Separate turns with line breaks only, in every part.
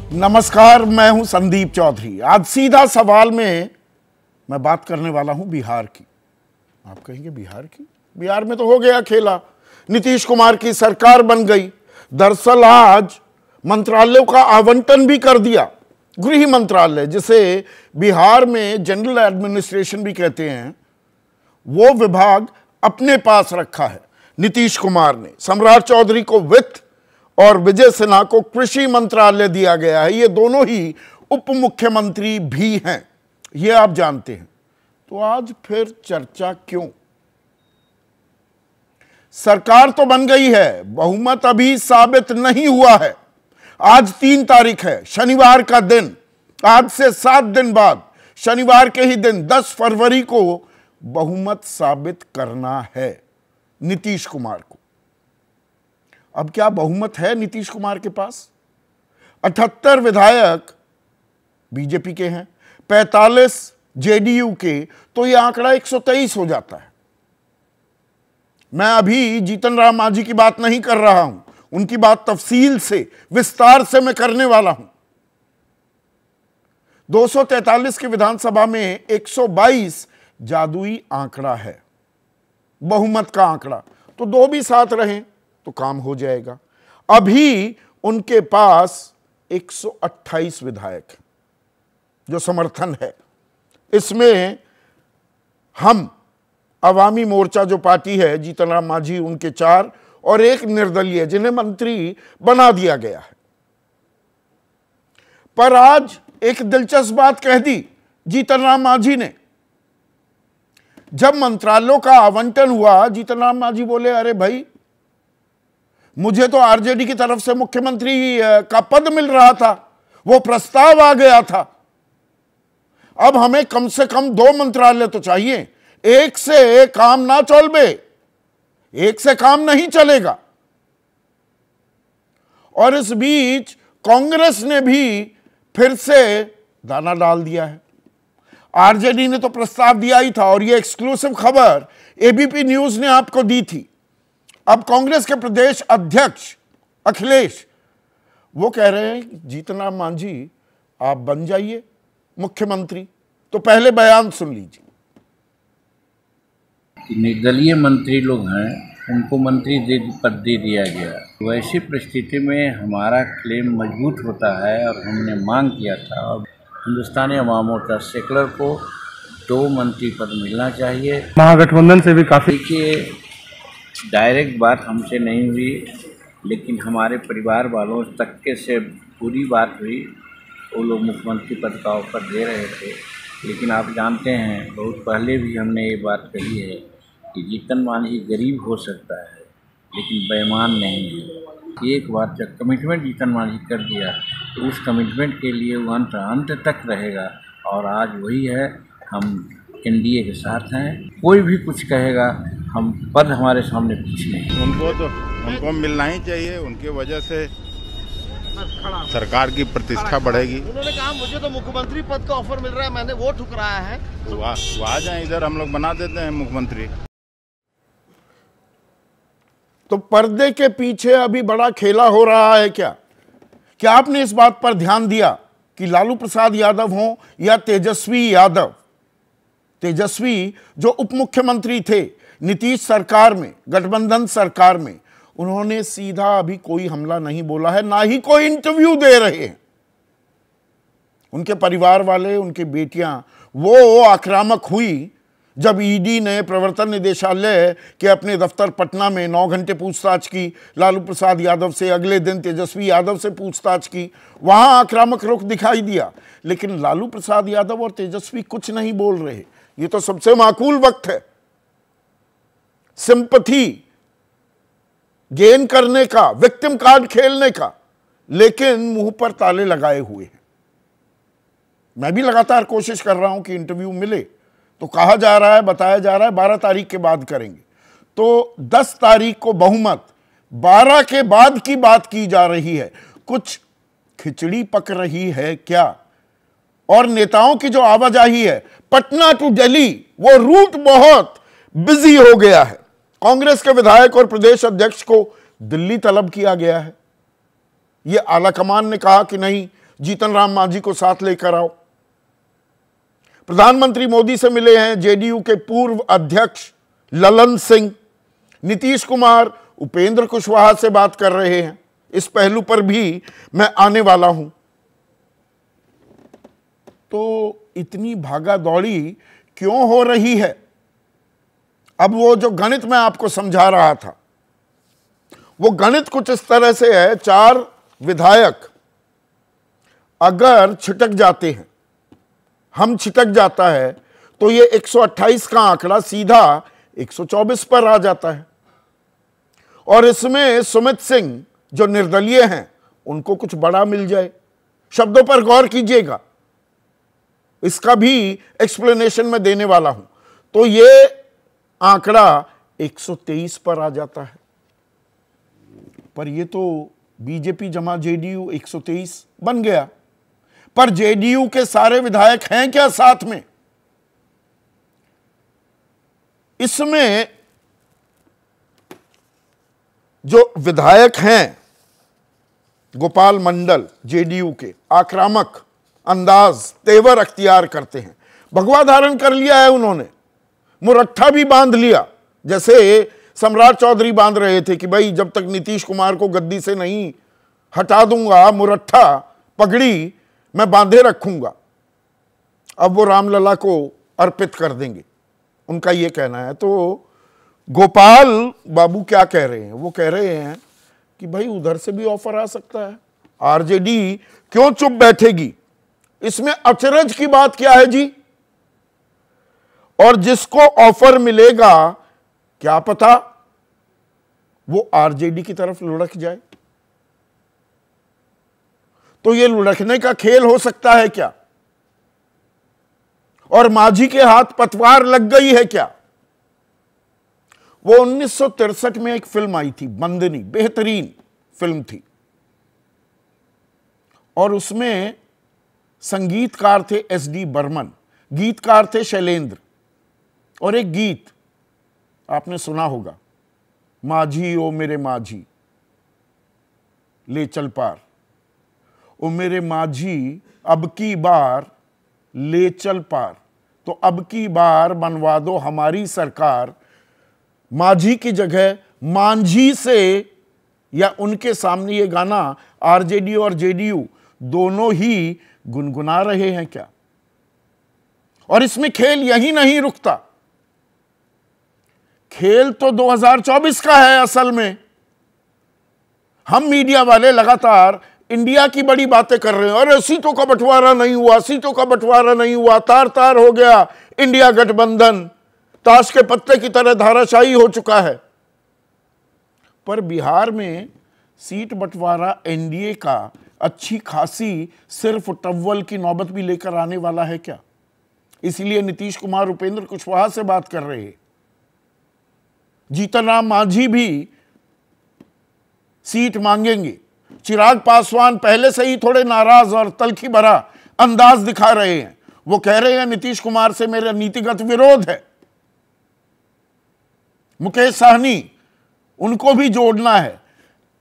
नमस्कार, मैं हूं संदीप चौधरी। आज सीधा सवाल में मैं बात करने वाला हूं बिहार की। आप कहेंगे बिहार की? बिहार में तो हो गया खेला, नीतीश कुमार की सरकार बन गई। दरअसल आज मंत्रालयों का आवंटन भी कर दिया। गृह मंत्रालय, जिसे बिहार में जनरल एडमिनिस्ट्रेशन भी कहते हैं, वो विभाग अपने पास रखा है नीतीश कुमार ने। सम्राट चौधरी को वित्त और विजय सिन्हा को कृषि मंत्रालय दिया गया है। ये दोनों ही उप मुख्यमंत्री भी हैं, ये आप जानते हैं। तो आज फिर चर्चा क्यों? सरकार तो बन गई है, बहुमत अभी साबित नहीं हुआ है। आज 3 तारीख है, शनिवार का दिन। आज से 7 दिन बाद शनिवार के ही दिन 10 फरवरी को बहुमत साबित करना है नीतीश कुमार को। अब क्या बहुमत है नीतीश कुमार के पास? 78 विधायक बीजेपी के हैं, 45 जेडीयू के, तो यह आंकड़ा 123 हो जाता है। मैं अभी जीतन राम मांझी की बात नहीं कर रहा हूं, उनकी बात तफसील से, विस्तार से मैं करने वाला हूं। 243 की विधानसभा में 122 जादुई आंकड़ा है, बहुमत का आंकड़ा। तो 2 भी साथ रहें तो काम हो जाएगा। अभी उनके पास 128 विधायक हैं जो समर्थन है। इसमें हम अवामी मोर्चा जो पार्टी है, जीतन राम मांझी उनके 4 और 1 निर्दलीय, जिन्हें मंत्री बना दिया गया है। पर आज एक दिलचस्प बात कह दी जीतन राम मांझी ने। जब मंत्रालयों का आवंटन हुआ, जीतन राम मांझी बोले, अरे भाई, मुझे तो आरजेडी की तरफ से मुख्यमंत्री का पद मिल रहा था, वो प्रस्ताव आ गया था। अब हमें कम से कम 2 मंत्रालय तो चाहिए। एक से काम ना चलबे, एक से काम नहीं चलेगा। और इस बीच कांग्रेस ने भी फिर से दाना डाल दिया है। आरजेडी ने तो प्रस्ताव दिया ही था, और यह एक्सक्लूसिव खबर एबीपी न्यूज ने आपको दी थी। अब कांग्रेस के प्रदेश अध्यक्ष अखिलेश, वो कह रहे हैं जीतन राम मांझी आप बन जाइए मुख्यमंत्री। तो पहले बयान सुन लीजिए।
निर्दलीय मंत्री लोग हैं, उनको मंत्री पद दे दिया गया। वैसी परिस्थिति में हमारा क्लेम मजबूत होता है, और हमने मांग किया था, और हिंदुस्तानी अवाम मोर्चा सेकुलर को 2 मंत्री पद मिलना चाहिए।
महागठबंधन से भी काफ़ी,
देखिए, डायरेक्ट बात हमसे नहीं हुई, लेकिन हमारे परिवार वालों तक के से पूरी बात हुई। वो लोग मुख्यमंत्री पद का ऑफर दे रहे थे, लेकिन आप जानते हैं बहुत पहले भी हमने ये बात कही है कि जीतन मांझी गरीब हो सकता है, लेकिन बेईमान नहीं है। एक बार जब कमिटमेंट जीतन मांझी कर दिया, तो उस कमिटमेंट के लिए वो अंत तक रहेगा। और आज वही है, हम एनडीए के साथ हैं। कोई भी कुछ कहेगा, हम पद हमारे सामने कुछ नहीं।
उनको मिलना ही चाहिए, उनकी वजह से सरकार की प्रतिष्ठा बढ़ेगी।
उन्होंने कहा मुझे तो मुख्यमंत्री पद का ऑफर मिल रहा है, मैंने वो ठुकराया है।
तो आ जाए इधर, हम लोग बना देते हैं मुख्यमंत्री।
तो पर्दे के पीछे अभी बड़ा खेला हो रहा है क्या? क्या आपने इस बात पर ध्यान दिया कि लालू प्रसाद यादव हों या तेजस्वी यादव, तेजस्वी जो उप मुख्यमंत्री थे नीतीश सरकार में, गठबंधन सरकार में, उन्होंने सीधा अभी कोई हमला नहीं बोला है, ना ही कोई इंटरव्यू दे रहे हैं। उनके परिवार वाले, उनकी बेटियां वो आक्रामक हुई जब ईडी ने प्रवर्तन निदेशालय के अपने दफ्तर पटना में 9 घंटे पूछताछ की लालू प्रसाद यादव से। अगले दिन तेजस्वी यादव से पूछताछ की, वहां आक्रामक रुख दिखाई दिया। लेकिन लालू प्रसाद यादव और तेजस्वी कुछ नहीं बोल रहे। ये तो सबसे माकूल वक्त है सिंपैथी गेन करने का, विक्टिम कार्ड खेलने का, लेकिन मुंह पर ताले लगाए हुए हैं। मैं भी लगातार कोशिश कर रहा हूं कि इंटरव्यू मिले, तो कहा जा रहा है, बताया जा रहा है 12 तारीख के बाद करेंगे। तो 10 तारीख को बहुमत, 12 के बाद की बात की जा रही है। कुछ खिचड़ी पक रही है क्या? और नेताओं की जो आवाजाही है पटना टू दिल्ली, वो रूट बहुत बिजी हो गया है। कांग्रेस के विधायक और प्रदेश अध्यक्ष को दिल्ली तलब किया गया है। यह आलाकमान ने कहा कि नहीं, जीतन राम मांझी को साथ लेकर आओ। प्रधानमंत्री मोदी से मिले हैं जेडीयू के पूर्व अध्यक्ष ललन सिंह। नीतीश कुमार उपेंद्र कुशवाहा से बात कर रहे हैं। इस पहलू पर भी मैं आने वाला हूं। तो इतनी भागा दौड़ी क्यों हो रही है? अब वो जो गणित मैं आपको समझा रहा था, वो गणित कुछ इस तरह से है। 4 विधायक अगर छिटक जाते हैं, हम छिटक जाता है, तो ये 128 का आंकड़ा सीधा 124 पर आ जाता है। और इसमें सुमित सिंह जो निर्दलीय हैं, उनको कुछ बड़ा मिल जाए। शब्दों पर गौर कीजिएगा, इसका भी एक्सप्लेनेशन मैं देने वाला हूं। तो ये आंकड़ा 123 पर आ जाता है। पर ये तो बीजेपी जमा जेडीयू 123 बन गया। पर जेडीयू के सारे विधायक हैं क्या साथ में? इसमें जो विधायक हैं गोपाल मंडल जेडीयू के, आक्रामक अंदाज तेवर अख्तियार करते हैं। भगवा धारण कर लिया है उन्होंने, मुरट्ठा भी बांध लिया, जैसे सम्राट चौधरी बांध रहे थे कि भाई जब तक नीतीश कुमार को गद्दी से नहीं हटा दूंगा, मुरट्ठा पगड़ी मैं बांधे रखूंगा। अब वो रामलला को अर्पित कर देंगे, उनका ये कहना है। तो गोपाल बाबू क्या कह रहे हैं? वो कह रहे हैं कि भाई उधर से भी ऑफर आ सकता है, आरजेडी क्यों चुप बैठेगी? इसमें अचरज की बात क्या है जी? और जिसको ऑफर मिलेगा, क्या पता वो आरजेडी की तरफ लुढ़क जाए। तो ये लुढ़कने का खेल हो सकता है क्या? और मांझी के हाथ पतवार लग गई है क्या? वो 1963 में एक फिल्म आई थी, बंदनी, बेहतरीन फिल्म थी। और उसमें संगीतकार थे एसडी बर्मन, गीतकार थे शैलेंद्र। और एक गीत आपने सुना होगा, माझी ओ मेरे माझी ले चल पार, ओ मेरे माझी अब की बार ले चल पार। तो अब की बार बनवा दो हमारी सरकार, माझी की जगह मांझी से, या उनके सामने ये गाना आरजेडी और जेडीयू दोनों ही गुनगुना रहे हैं क्या? और इसमें खेल यही नहीं रुकता, खेल तो 2024 का है असल में। हम मीडिया वाले लगातार इंडिया की बड़ी बातें कर रहे हैं, अरे सीटों का बंटवारा नहीं हुआ, सीटों का बंटवारा नहीं हुआ, तार तार हो गया इंडिया गठबंधन, ताश के पत्ते की तरह धाराशाही हो चुका है। पर बिहार में सीट बंटवारा एनडीए का अच्छी खासी सिर्फ टव्वल की नौबत भी लेकर आने वाला है क्या? इसलिए नीतीश कुमार उपेंद्र कुशवाहा से बात कर रहे हैं। जीतन राम मांझी भी सीट मांगेंगे। चिराग पासवान पहले से ही थोड़े नाराज और तल्खी भरा अंदाज दिखा रहे हैं। वो कह रहे हैं नीतीश कुमार से मेरा नीतिगत विरोध है। मुकेश साहनी, उनको भी जोड़ना है।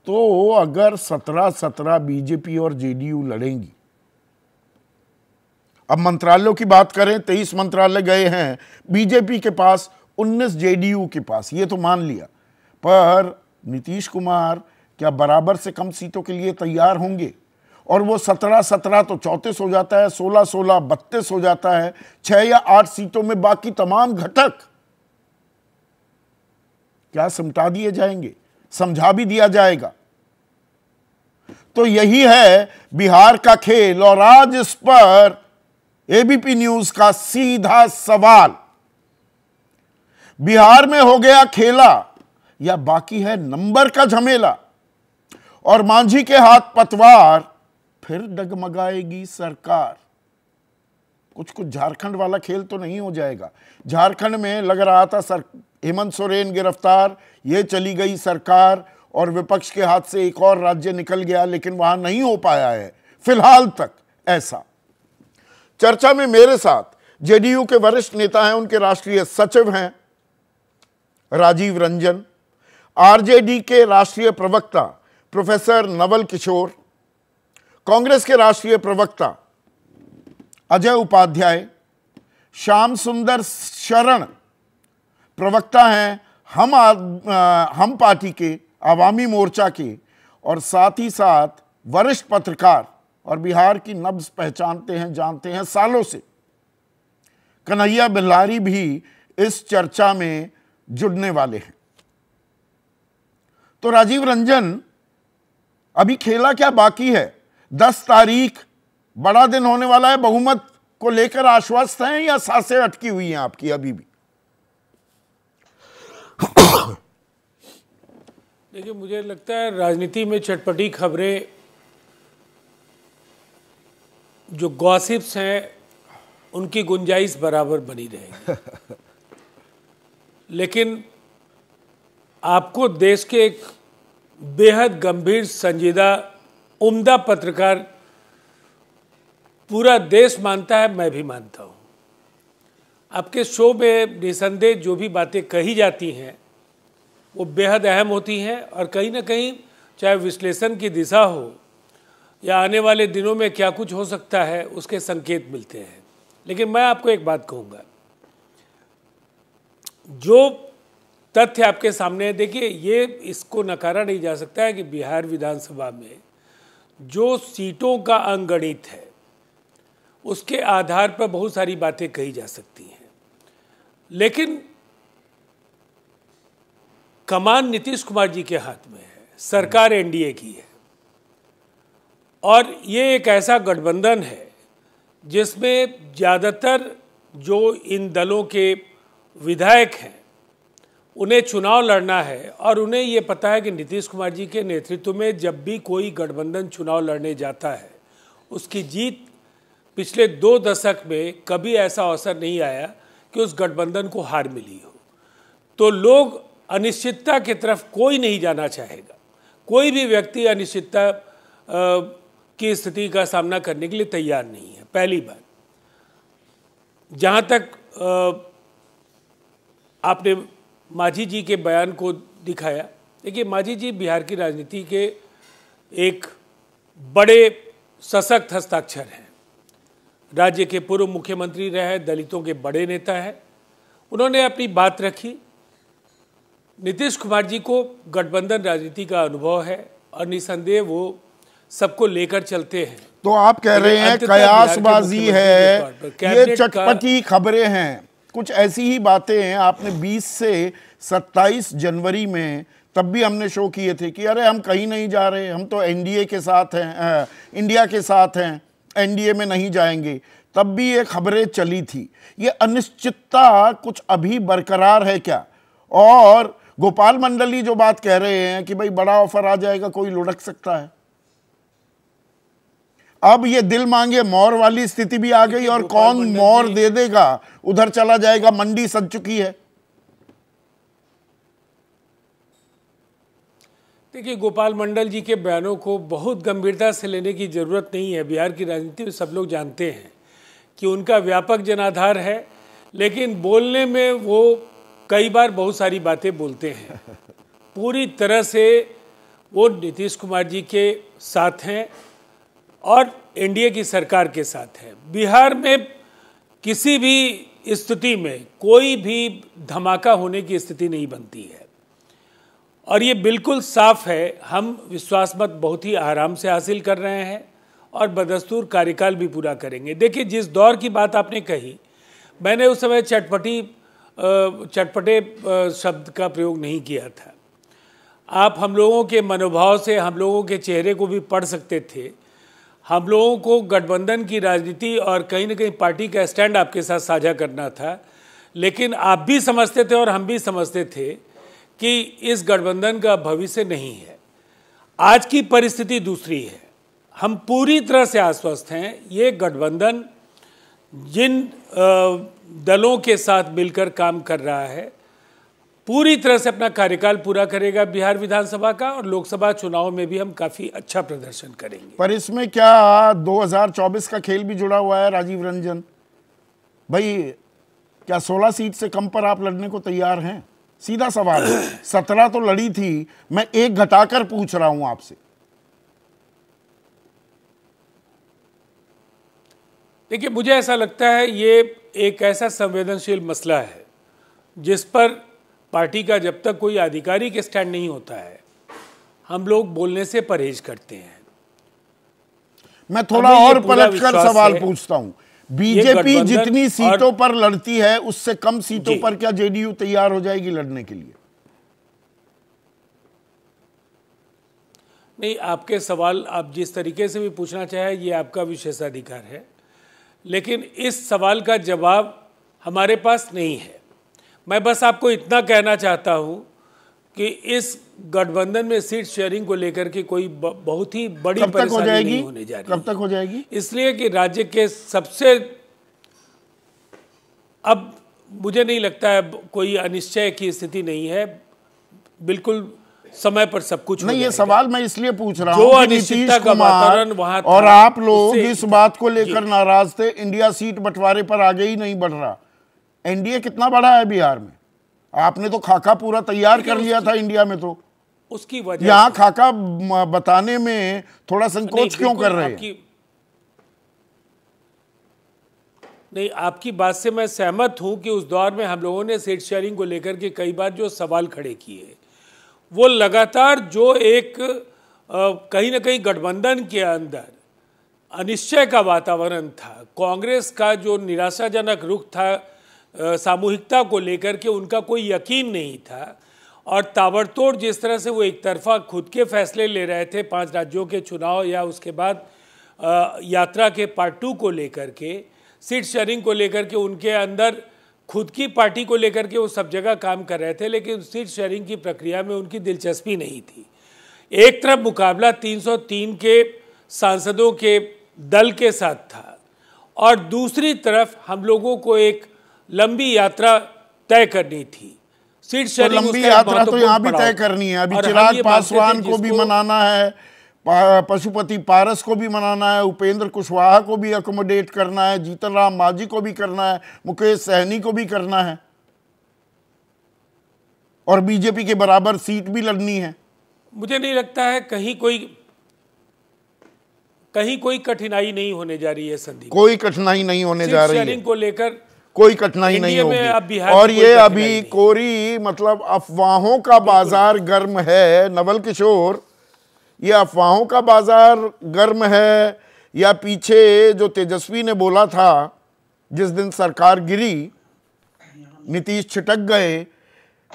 तो अगर 17-17 बीजेपी और जेडीयू लड़ेंगी, अब मंत्रालयों की बात करें, 23 मंत्रालय गए हैं बीजेपी के पास, 19 जेडीयू के पास, ये तो मान लिया। पर नीतीश कुमार क्या बराबर से कम सीटों के लिए तैयार होंगे? और वो 17-17 तो 34 हो जाता है, 16-16 32 हो जाता है, 6 या 8 सीटों में बाकी तमाम घटक क्या सिमटा दिए जाएंगे? समझा भी दिया जाएगा। तो यही है बिहार का खेल। और आज इस पर एबीपी न्यूज का सीधा सवाल, बिहार में हो गया खेला या बाकी है नंबर का झमेला? और मांझी के हाथ पतवार, फिर डगमगाएगी सरकार। कुछ कुछ झारखंड वाला खेल तो नहीं हो जाएगा? झारखंड में लग रहा था सर हेमंत सोरेन गिरफ्तार, ये चली गई सरकार और विपक्ष के हाथ से एक और राज्य निकल गया, लेकिन वहां नहीं हो पाया है फिलहाल तक ऐसा। चर्चा में मेरे साथ जेडीयू के वरिष्ठ नेता हैं, उनके राष्ट्रीय सचिव हैं राजीव रंजन, आरजेडी के राष्ट्रीय प्रवक्ता प्रोफेसर नवल किशोर, कांग्रेस के राष्ट्रीय प्रवक्ता अजय उपाध्याय, श्याम सुंदर शरण प्रवक्ता हैं हम पार्टी के आवामी मोर्चा के, और साथ ही साथ वरिष्ठ पत्रकार और बिहार की नब्ज पहचानते हैं, जानते हैं सालों से, कन्हैया बिल्लारी भी इस चर्चा में जुड़ने वाले हैं। तो राजीव रंजन, अभी खेला क्या बाकी है? 10 तारीख बड़ा दिन होने वाला है। बहुमत को लेकर आश्वस्त हैं या सांसें अटकी हुई हैं आपकी अभी भी?
देखिए, मुझे लगता है राजनीति में चटपटी खबरें, जो गॉसिप्स हैं, उनकी गुंजाइश बराबर बनी रहेगी। लेकिन आपको देश के एक बेहद गंभीर, संजीदा, उम्दा पत्रकार पूरा देश मानता है, मैं भी मानता हूँ। आपके शो में निसंदेह जो भी बातें कही जाती हैं वो बेहद अहम होती हैं, और कहीं ना कहीं चाहे विश्लेषण की दिशा हो या आने वाले दिनों में क्या कुछ हो सकता है, उसके संकेत मिलते हैं। लेकिन मैं आपको एक बात कहूँगा, जो तथ्य आपके सामने है, देखिए, ये इसको नकारा नहीं जा सकता है कि बिहार विधानसभा में जो सीटों का अंगणित है उसके आधार पर बहुत सारी बातें कही जा सकती हैं, लेकिन कमान नीतीश कुमार जी के हाथ में है, सरकार एनडीए की है, और ये एक ऐसा गठबंधन है जिसमें ज़्यादातर जो इन दलों के विधायक हैं उन्हें चुनाव लड़ना है, और उन्हें ये पता है कि नीतीश कुमार जी के नेतृत्व में जब भी कोई गठबंधन चुनाव लड़ने जाता है उसकी जीत पिछले 2 दशक में कभी ऐसा अवसर नहीं आया कि उस गठबंधन को हार मिली हो। तो लोग अनिश्चितता की तरफ कोई नहीं जाना चाहेगा, कोई भी व्यक्ति अनिश्चितता की स्थिति का सामना करने के लिए तैयार नहीं है। पहली बात, जहाँ तक आपने मांझी जी के बयान को दिखाया, देखिए, मांझी जी बिहार की राजनीति के एक बड़े सशक्त हस्ताक्षर हैं, राज्य के पूर्व मुख्यमंत्री रहे, दलितों के बड़े नेता हैं। उन्होंने अपनी बात रखी। नीतीश कुमार जी को गठबंधन राजनीति का अनुभव है और निसंदेह वो सबको लेकर चलते हैं।
तो आप कह रहे हैं कयासबाजी है, ये चटपटी खबरें हैं, कुछ ऐसी ही बातें हैं। आपने 20 से 27 जनवरी में, तब भी हमने शो किए थे कि अरे हम कहीं नहीं जा रहे, हम तो एनडीए के साथ हैं, इंडिया के साथ हैं, एनडीए में नहीं जाएंगे। तब भी ये खबरें चली थी। ये अनिश्चितता कुछ अभी बरकरार है क्या? और गोपाल मंडली जो बात कह रहे हैं कि भाई बड़ा ऑफर आ जाएगा, कोई लुढ़क सकता है। अब ये दिल मांगे मोर वाली स्थिति भी आ गई, और कौन मोर दे देगा उधर चला जाएगा, मंडी सज चुकी है।
देखिए, गोपाल मंडल जी के बयानों को बहुत गंभीरता से लेने की जरूरत नहीं है। बिहार की राजनीति में सब लोग जानते हैं कि उनका व्यापक जनाधार है, लेकिन बोलने में वो कई बार बहुत सारी बातें बोलते हैं। पूरी तरह से वो नीतीश कुमार जी के साथ हैं और एनडीए की सरकार के साथ है। बिहार में किसी भी स्थिति में कोई भी धमाका होने की स्थिति नहीं बनती है, और ये बिल्कुल साफ है। हम विश्वास मत बहुत ही आराम से हासिल कर रहे हैं और बदस्तूर कार्यकाल भी पूरा करेंगे। देखिए, जिस दौर की बात आपने कही, मैंने उस समय चटपटे शब्द का प्रयोग नहीं किया था। आप हम लोगों के मनोभाव से हम लोगों के चेहरे को भी पढ़ सकते थे। हम लोगों को गठबंधन की राजनीति और कहीं ना कहीं पार्टी का स्टैंड आपके साथ साझा करना था, लेकिन आप भी समझते थे और हम भी समझते थे कि इस गठबंधन का भविष्य नहीं है। आज की परिस्थिति दूसरी है। हम पूरी तरह से आश्वस्त हैं, ये गठबंधन जिन दलों के साथ मिलकर काम कर रहा है पूरी तरह से अपना कार्यकाल पूरा करेगा बिहार विधानसभा का, और लोकसभा चुनाव में भी हम काफ़ी अच्छा प्रदर्शन करेंगे।
पर इसमें क्या 2024 का खेल भी जुड़ा हुआ है राजीव रंजन भाई? क्या 16 सीट से कम पर आप लड़ने को तैयार हैं? सीधा सवाल है। 17 तो लड़ी थी, मैं एक घटाकर पूछ रहा हूं आपसे।
देखिए, मुझे ऐसा लगता है ये एक ऐसा संवेदनशील मसला है जिस पर पार्टी का जब तक कोई आधिकारिक स्टैंड नहीं होता है, हम लोग बोलने से परहेज करते हैं।
मैं थोड़ा और पलटकर सवाल पूछता हूं, बीजेपी जितनी सीटों पर लड़ती है उससे कम सीटों पर क्या जेडीयू तैयार हो जाएगी लड़ने के लिए?
नहीं, आपके सवाल आप जिस तरीके से भी पूछना चाहे ये आपका विशेषाधिकार है, लेकिन इस सवाल का जवाब हमारे पास नहीं है। मैं बस आपको इतना कहना चाहता हूं कि इस गठबंधन में सीट शेयरिंग को लेकर के कोई बहुत ही बड़ी परेशानी नहीं होने जा रही।
कब तक हो जाएगी?
इसलिए कि राज्य के सबसे, अब मुझे नहीं लगता है कोई अनिश्चय की स्थिति नहीं है, बिल्कुल समय पर सब कुछ
नहीं। ये सवाल मैं इसलिए पूछ रहा
हूं
कि नीतीश कुमार और आप लोग इस बात को लेकर नाराज थे, इंडिया सीट बंटवारे पर आगे ही नहीं बढ़ रहा। एनडीए कितना बड़ा है बिहार में? आपने तो खाका पूरा तैयार कर लिया था इंडिया में, तो
उसकी वजह
यहाँ खाका बताने में थोड़ा संकोच क्यों कर रहे हैं?
नहीं, आपकी बात से मैं सहमत हूं कि उस दौर में हम लोगों ने सीट शेयरिंग को लेकर के कई बार जो सवाल खड़े किए, वो लगातार जो एक कहीं ना कहीं गठबंधन के अंदर अनिश्चय का वातावरण था, कांग्रेस का जो निराशाजनक रुख था, सामूहिकता को लेकर के उनका कोई यकीन नहीं था, और ताबड़तोड़ जिस तरह से वो एक तरफा खुद के फैसले ले रहे थे 5 राज्यों के चुनाव या उसके बाद यात्रा के पार्ट 2 को लेकर के, सीट शेयरिंग को लेकर के उनके अंदर खुद की पार्टी को लेकर के वो सब जगह काम कर रहे थे, लेकिन सीट शेयरिंग की प्रक्रिया में उनकी दिलचस्पी नहीं थी। एक तरफ मुकाबला 303 के सांसदों के दल के साथ था और दूसरी तरफ हम लोगों को एक लंबी यात्रा तय करनी थी। सीट शेयरिंग
लंबी यात्रा तो यहाँ भी तय करनी है। अभी चिराग पासवान को भी मनाना है, पशुपति पारस को भी मनाना है, उपेंद्र कुशवाहा को भी अकोमोडेट करना है, जीतन राम मांझी को भी करना है, मुकेश सहनी को भी करना है, और बीजेपी के बराबर सीट भी लड़नी है।
मुझे नहीं लगता है कहीं कोई कठिनाई नहीं होने जा रही है संदीप।
कोई कठिनाई नहीं होने जा रही है
को लेकर,
कोई कठिनाई नहीं होगी। और ये अभी कोरी मतलब अफवाहों का बाजार गर्म है। नवल किशोर, ये अफवाहों का बाजार गर्म है या पीछे जो तेजस्वी ने बोला था जिस दिन सरकार गिरी, नीतीश छिटक गए,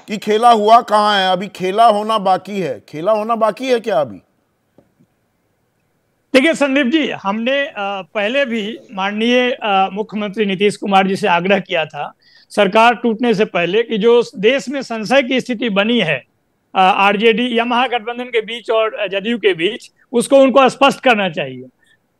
कि खेला हुआ कहाँ है? अभी खेला होना बाकी है। खेला होना बाकी है क्या अभी?
देखिए संदीप जी, हमने पहले भी माननीय मुख्यमंत्री नीतीश कुमार जी से आग्रह किया था सरकार टूटने से पहले कि जो देश में संशय की स्थिति बनी है आरजेडी या महागठबंधन के बीच और जदयू के बीच, उसको उनको स्पष्ट करना चाहिए।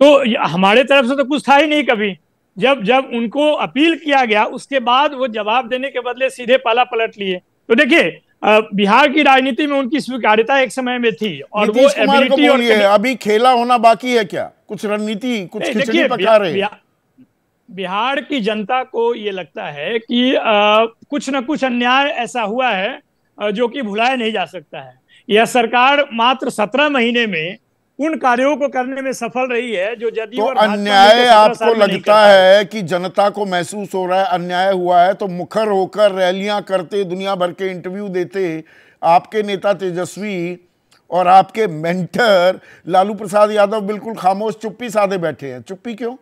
तो हमारे तरफ से तो कुछ था ही नहीं कभी। जब उनको अपील किया गया उसके बाद वो जवाब देने के बदले सीधे पाला पलट लिए। तो देखिए बिहार की राजनीति में उनकी स्वीकार्यता एक समय में थी और वो एबिलिटी और
अभी खेला होना बाकी है क्या? कुछ रणनीति, कुछ खिचड़ी पका रहे हैं।
बिहार की जनता को ये लगता है कि कुछ न कुछ अन्याय ऐसा हुआ है जो कि भुलाया नहीं जा सकता है। यह सरकार मात्र 17 महीने में उन कार्यों को करने में सफल रही है जो जदयू और
अन्याय आपको लगता है कि जनता को महसूस हो रहा है अन्याय हुआ है, तो मुखर होकर रैलियां करते, दुनिया भर के इंटरव्यू देते आपके नेता तेजस्वी और आपके मेंटर लालू प्रसाद यादव बिल्कुल खामोश चुप्पी साधे बैठे हैं। चुप्पी क्यों?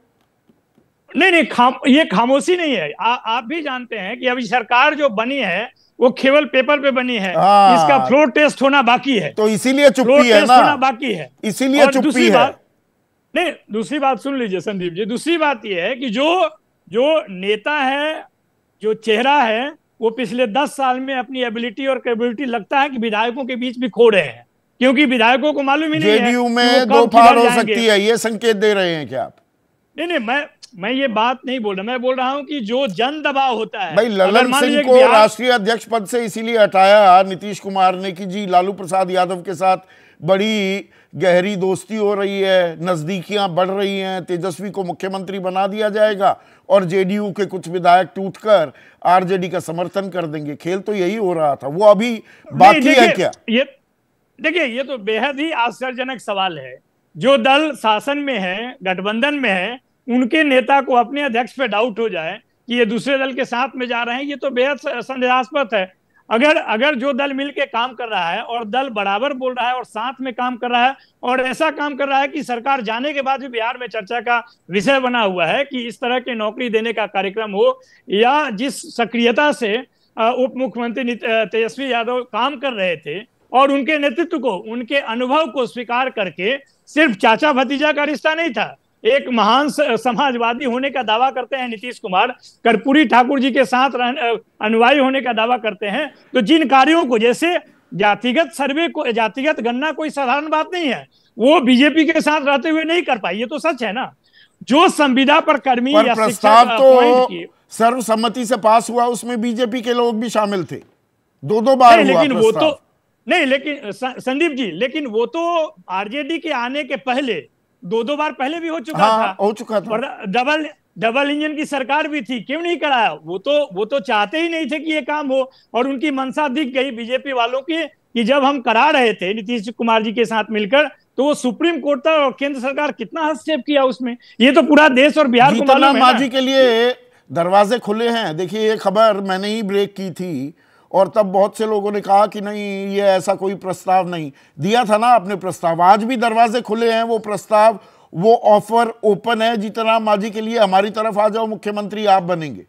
नहीं, ये खामोशी नहीं है। आप भी जानते हैं कि अभी सरकार जो बनी है वो केवल पेपर पे बनी है। इसका फ्लोर टेस्ट होना बाकी है,
तो इसीलिए चुप्पी है ना,
होना बाकी है,
इसीलिए चुप्पी है।
नहीं, दूसरी बात सुन लीजिए संदीप जी। दूसरी बात यह है कि जो नेता है, जो चेहरा है, वो पिछले 10 साल में अपनी एबिलिटी और कैपेबिलिटी लगता है कि विधायकों के बीच भी खो रहे हैं, क्योंकि विधायकों को मालूम ही नहीं है
जेडीयू में दो फाड़ हो सकती है। ये संकेत दे रहे हैं क्या आप?
नहीं, मैं ये बात नहीं बोल रहा। मैं बोल रहा हूं कि जो जन दबाव होता है।
भाई ललन सिंह को राष्ट्रीय अध्यक्ष पद से इसीलिए हटाया नीतीश कुमार ने कि जी लालू प्रसाद यादव के साथ बड़ी गहरी दोस्ती हो रही है, नजदीकियां बढ़ रही हैं, तेजस्वी को मुख्यमंत्री बना दिया जाएगा और जेडीयू के कुछ विधायक टूटकर आरजेडी का समर्थन कर देंगे। खेल तो यही हो रहा था, वो अभी बाकी है क्या?
देखिए, ये तो बेहद ही आश्चर्यजनक सवाल है। जो दल शासन में है, गठबंधन में है, उनके नेता को, अपने अध्यक्ष पे डाउट हो जाए कि ये दूसरे दल के साथ में जा रहे हैं, ये तो बेहद संदेहास्पद है। अगर जो दल मिलके काम कर रहा है और दल बराबर बोल रहा है और साथ में काम कर रहा है और ऐसा काम कर रहा है कि सरकार जाने के बाद भी बिहार में चर्चा का विषय बना हुआ है कि इस तरह की नौकरी देने का कार्यक्रम हो, या जिस सक्रियता से उप मुख्यमंत्री तेजस्वी यादव काम कर रहे थे और उनके नेतृत्व को, उनके अनुभव को स्वीकार करके, सिर्फ चाचा भतीजा का रिश्ता नहीं था, एक महान समाजवादी होने का दावा करते हैं नीतीश कुमार, कर्पूरी ठाकुर जी के साथ अनुयायी होने का दावा करते हैं, तो जिन कार्यों को, जैसे जातिगत सर्वे को, जातिगत गणना कोई साधारण बात नहीं है, वो बीजेपी के साथ रहते हुए नहीं कर पाई, ये तो सच है ना। जो संविदा पर कर्मी या
प्रस्ताव तो सर्वसम्मति से पास हुआ, उसमें बीजेपी के लोग भी शामिल थे, दो बार हुआ
लेकिन वो
प्रस्ताव।
तो नहीं, लेकिन संदीप जी, लेकिन वो तो आरजेडी के आने के पहले दो बार पहले भी हो चुका था,
हो चुका था,
और डबल इंजन की सरकार भी थी, क्यों नहीं कराया? वो तो चाहते ही नहीं थे कि ये काम हो, और उनकी मंशा दिख गई बीजेपी वालों की कि जब हम करा रहे थे नीतीश कुमार जी के साथ मिलकर, तो वो सुप्रीम कोर्ट तक और केंद्र सरकार कितना हस्तक्षेप किया उसमें, ये तो पूरा देश और बिहार को मालूम है।
मांझी के लिए दरवाजे खुले हैं। देखिए, ये खबर मैंने ही ब्रेक की थी और तब बहुत से लोगों ने कहा कि नहीं, ये ऐसा कोई प्रस्ताव नहीं दिया था ना आपने प्रस्ताव। आज भी दरवाजे खुले हैं, वो प्रस्ताव, वो ऑफर ओपन है। जीतनराम मांझी के लिए हमारी तरफ आ जाओ, मुख्यमंत्री आप बनेंगे।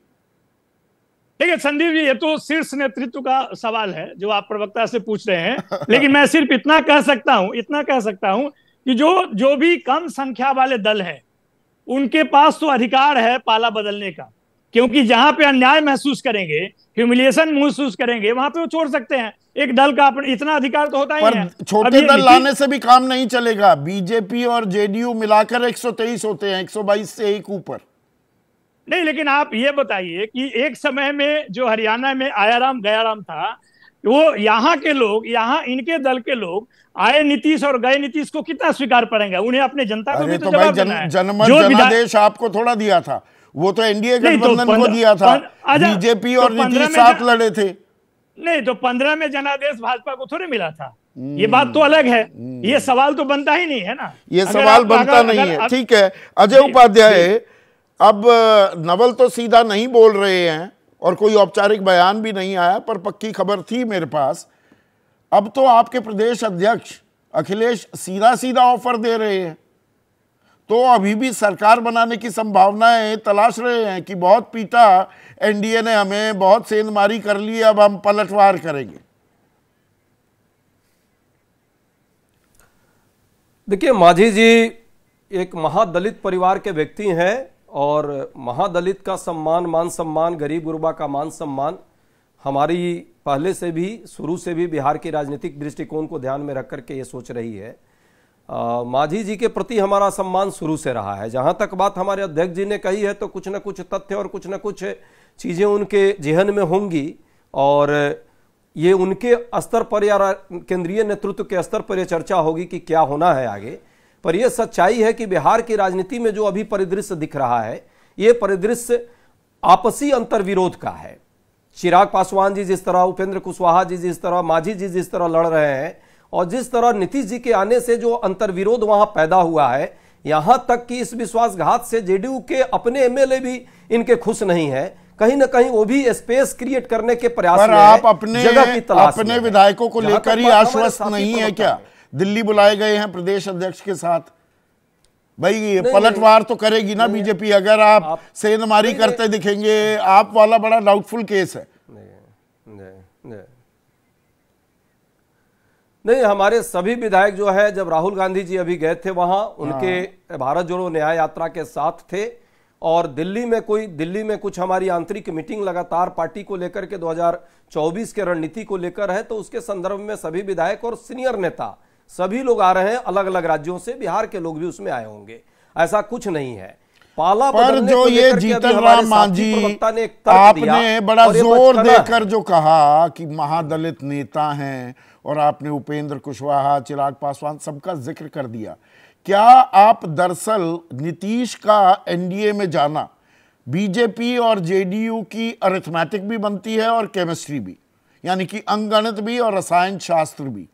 देखिए संदीप जी, ये तो शीर्ष नेतृत्व का सवाल है जो आप प्रवक्ता से पूछ रहे हैं, लेकिन मैं सिर्फ इतना कह सकता हूं कि जो भी कम संख्या वाले दल हैं, उनके पास तो अधिकार है पाला बदलने का, क्योंकि जहां पे अन्याय महसूस करेंगे, ह्यूमिलिएशन महसूस करेंगे, वहां पे वो छोड़ सकते हैं। एक दल का इतना अधिकार तो होता ही है।
छोटे दल लाने से भी काम नहीं चलेगा। बीजेपी और जेडीयू मिलाकर 123 होते हैं, 122 से एक ऊपर
नहीं। लेकिन आप ये बताइए कि एक समय में जो हरियाणा में आयाराम गयाराम था, वो यहाँ के लोग, यहाँ इनके दल के लोग आए नीतीश और गए नीतीश को कितना स्वीकार करेंगे? उन्हें अपने जनता को भी तो जवाब देना है।
जनादेश आपको थोड़ा दिया था, वो तो एनडीए गठबंधन को दिया था। बीजेपी और नीतीश साथ लड़े थे।
नहीं तो 15 में जनादेश भाजपा को थोड़े मिला था, ये बात तो अलग है। ये सवाल तो बनता ही नहीं है ना,
ये सवाल बनता नहीं है। ठीक है अजय उपाध्याय, अब नवल तो सीधा नहीं बोल रहे हैं और कोई औपचारिक बयान भी नहीं आया, पर पक्की खबर थी मेरे पास। अब तो आपके प्रदेश अध्यक्ष अखिलेश सीधा ऑफर दे रहे हैं, तो अभी भी सरकार बनाने की संभावनाएं तलाश रहे हैं कि बहुत पीटा एनडीए ने हमें, बहुत सेंधमारी कर ली, अब हम पलटवार करेंगे।
देखिए, मांझी जी एक महादलित परिवार के व्यक्ति हैं और महादलित का सम्मान, मान सम्मान, गरीब गुरबा का मान सम्मान हमारी पहले से भी, शुरू से भी बिहार के राजनीतिक दृष्टिकोण को ध्यान में रख करके ये सोच रही है। मांझी जी के प्रति हमारा सम्मान शुरू से रहा है। जहां तक बात हमारे अध्यक्ष जी ने कही है, तो कुछ न कुछ तथ्य और कुछ न कुछ चीजें उनके जेहन में होंगी और ये उनके स्तर पर या केंद्रीय नेतृत्व के स्तर पर यह चर्चा होगी कि क्या होना है आगे। पर यह सच्चाई है कि बिहार की राजनीति में जो अभी परिदृश्य दिख रहा है, ये परिदृश्य आपसी अंतर्विरोध का है। चिराग पासवान जी जिस तरह, उपेंद्र कुशवाहा जी जिस तरह, मांझी जी जिस तरह लड़ रहे हैं और जिस तरह नीतीश जी के आने से जो अंतर्विरोध वहां पैदा हुआ है, यहां तक कि इस विश्वासघात से जेडीयू के अपने एमएलए भी इनके खुश नहीं है। कहीं ना कहीं वो भी स्पेस क्रिएट करने के प्रयास में है,
आप अपने विधायकों को लेकर ही आश्वस्त नहीं है क्या? दिल्ली बुलाए गए हैं प्रदेश अध्यक्ष के साथ, भाई पलटवार तो करेगी ना बीजेपी अगर आप सेंधमारी करते दिखेंगे। आप वाला बड़ा डाउटफुल केस है।
नहीं, हमारे सभी विधायक जो है, जब राहुल गांधी जी अभी गए थे वहां, उनके भारत जोड़ो न्याय यात्रा के साथ थे और दिल्ली में कुछ हमारी आंतरिक मीटिंग लगातार पार्टी को लेकर के 2024 के रणनीति को लेकर है, तो उसके संदर्भ में सभी विधायक और सीनियर नेता सभी लोग आ रहे हैं अलग अलग राज्यों से। बिहार के लोग भी उसमें आए होंगे, ऐसा कुछ नहीं है। पाला
पर जो ये जीतनराम मांझी आपने बड़ा जोर देकर जो कहा कि महादलित नेता हैं और आपने उपेंद्र कुशवाहा, चिराग पासवान सबका जिक्र कर दिया, क्या आप दरअसल नीतीश का एनडीए में जाना बीजेपी और जेडीयू की अरिथमेटिक भी बनती है और केमिस्ट्री भी, यानी कि अंकगणित भी और रसायन शास्त्र भी,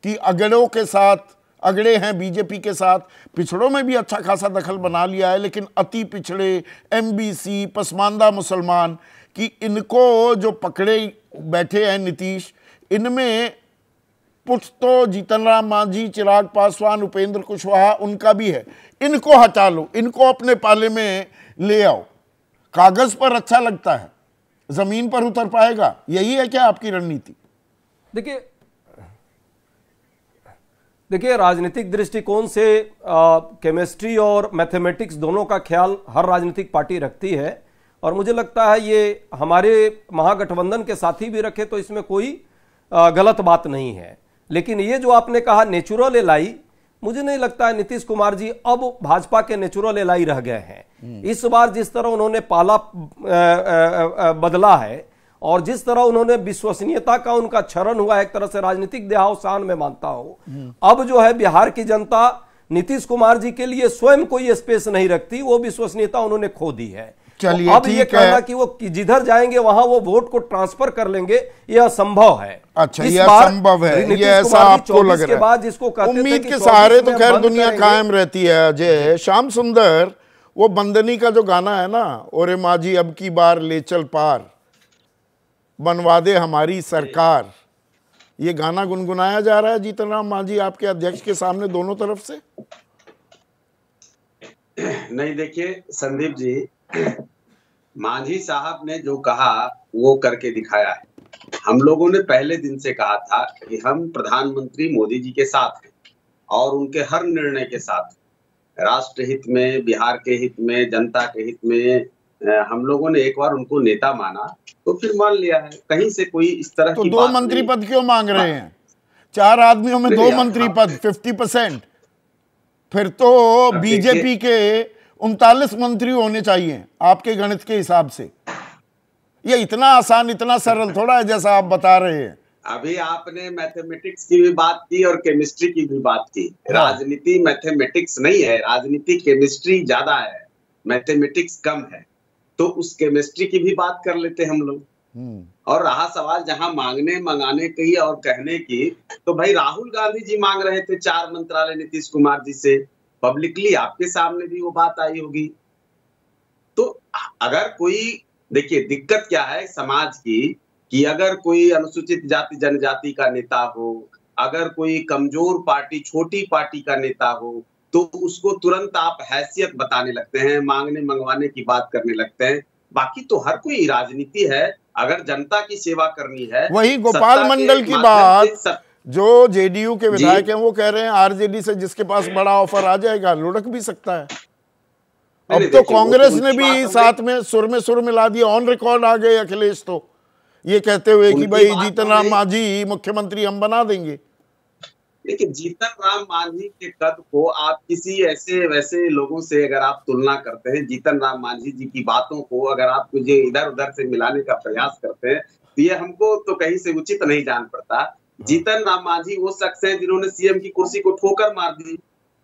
कि अगड़ों के साथ अगड़े हैं बीजेपी के साथ, पिछड़ों में भी अच्छा खासा दखल बना लिया है, लेकिन अति पिछड़े, एमबीसी, पसमानदा मुसलमान कि इनको जो पकड़े बैठे हैं नीतीश, इनमें पुट तो जीतन राम मांझी, चिराग पासवान, उपेंद्र कुशवाहा उनका भी है। इनको हटा लो, इनको अपने पाले में ले आओ। कागज पर अच्छा लगता है, जमीन पर उतर पाएगा? यही है क्या आपकी रणनीति?
देखिए राजनीतिक दृष्टिकोण से केमिस्ट्री और मैथमेटिक्स दोनों का ख्याल हर राजनीतिक पार्टी रखती है, और मुझे लगता है ये हमारे महागठबंधन के साथी भी रखे तो इसमें कोई गलत बात नहीं है। लेकिन ये जो आपने कहा नेचुरल एलाई, मुझे नहीं लगता है नीतीश कुमार जी अब भाजपा के नेचुरल एलाई रह गए हैं। इस बार जिस तरह उन्होंने पाला बदला है और जिस तरह उन्होंने विश्वसनीयता का उनका क्षरण हुआ है, एक तरह से राजनीतिक देहावसान में मानता हूं, अब जो है बिहार की जनता नीतीश कुमार जी के लिए स्वयं कोई स्पेस नहीं रखती, वो विश्वसनीयता उन्होंने खो दी है।
चलिए
तो अब ये कहना कि वो जिधर जाएंगे वहां वो वोट को ट्रांसफर कर लेंगे, यह असंभव है।
अच्छा, ये असंभव है, ये ऐसा आपको लग रहा है? जिसको उम्मीद के सहारे तो खैर दुनिया कायम रहती है। अजय, श्याम सुंदर, वो बंदनी का जो गाना है ना, ओरे माजी अब की बार ले चल पार, बनवा दे हमारी सरकार, ये गाना गुनगुनाया जा रहा है जीतन राम मांझी आपके अध्यक्ष के सामने दोनों तरफ से।
नहीं, देखिए संदीप जी, मांझी साहब ने जो कहा वो करके दिखाया है। हम लोगों ने पहले दिन से कहा था कि हम प्रधानमंत्री मोदी जी के साथ हैं और उनके हर निर्णय के साथ, राष्ट्र हित में, बिहार के हित में, जनता के हित में। हम लोगों ने एक बार उनको नेता माना तो फिर मान लिया है। कहीं से कोई इस तरह
तो
की
दो मंत्री पद क्यों मांग रहे हैं? 4 आदमियों में 2 मंत्री पद, 50%। फिर तो बीजेपी के 39 मंत्री होने चाहिए आपके गणित के हिसाब से। ये इतना आसान, इतना सरल थोड़ा है जैसा आप बता रहे हैं।
अभी आपने मैथमेटिक्स की भी बात की और केमिस्ट्री की भी बात की। राजनीति मैथमेटिक्स नहीं है, राजनीति केमिस्ट्री ज्यादा है, मैथमेटिक्स कम है। तो उस केमिस्ट्री की भी बात कर लेते हम लोग। और रहा सवाल जहां मांगने मंगाने की और कहने की, तो भाई राहुल गांधी जी मांग रहे थे 4 मंत्रालय नीतीश कुमार जी से, पब्लिकली आपके सामने भी वो बात आई होगी। तो अगर कोई, देखिए दिक्कत क्या है समाज की, कि अगर कोई अनुसूचित जाति जनजाति का नेता हो, अगर कोई कमजोर पार्टी, छोटी पार्टी का नेता हो, तो उसको तुरंत आप हैसियत बताने लगते हैं, मांगने मंगवाने की बात करने लगते हैं। बाकी तो हर कोई राजनीति है, अगर जनता की सेवा करनी है।
वही गोपाल मंडल की बात, जो जेडीयू के विधायक हैं वो कह रहे हैं आरजेडी से जिसके पास बड़ा ऑफर आ जाएगा लुढ़क भी सकता है। अब तो कांग्रेस ने भी साथ में सुर मिला दिया, ऑन रिकॉर्ड आ गए अखिलेश तो ये कहते हुए कि भाई जीतन राम मांझी मुख्यमंत्री हम बना देंगे।
लेकिन जीतन राम मांझी के कद को आप किसी ऐसे वैसे लोगों से अगर आप तुलना करते हैं, जीतन राम मांझी जी की बातों को अगर आप मुझे इधर उधर से मिलाने का प्रयास करते हैं, तो ये हमको तो कहीं से उचित नहीं जान पड़ता। जीतन राम मांझी वो शख्स हैं जिन्होंने सीएम की कुर्सी को ठोकर मार दी।